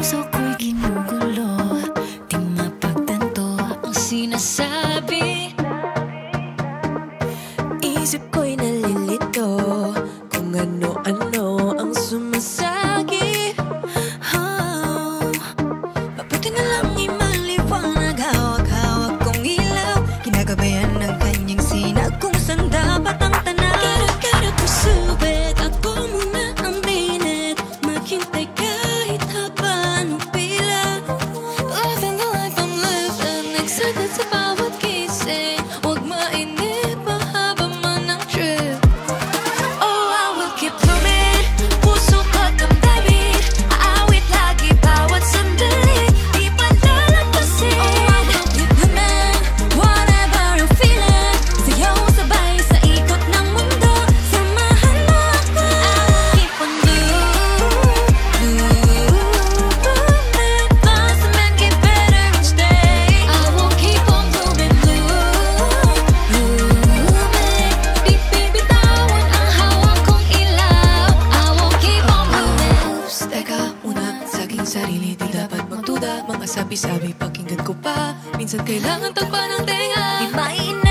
puso ko'y ginugulo, di mapagtanto ang sinasabi. Isip ko'y nalilito kung ano-ano ang sumasagi. Mabuti na lang imaliwanag, hawak-hawak kong ilaw, kinagabayan ng kanyang sinag kung saan dapat ang tanaw. Kara-kara pusubit, ako muna ang minute, maghintay kahit haba ng pila. Living the life I'm living, excited sa bawat gising, huwag mainip, mahaba man ang trip. Oh, I will keep moving, puso ko't damdamin, aawit lagi bawat sandali, di palalampasin. Oh, I will keep moving, whatever I'm feeling, sayaw sabay sa ikot ng mundo, samahan mo ako. I'll keep on moving, doesn't make it better each day. I will keep on moving, di bibitawan ang hawak kong ilaw. I will keep on moving. Teka muna sa aking sarili, di dapat magduda, mga sabi-sabi pakinggan ko pa, minsan kailangan tagpa ng tenga. Di maiinip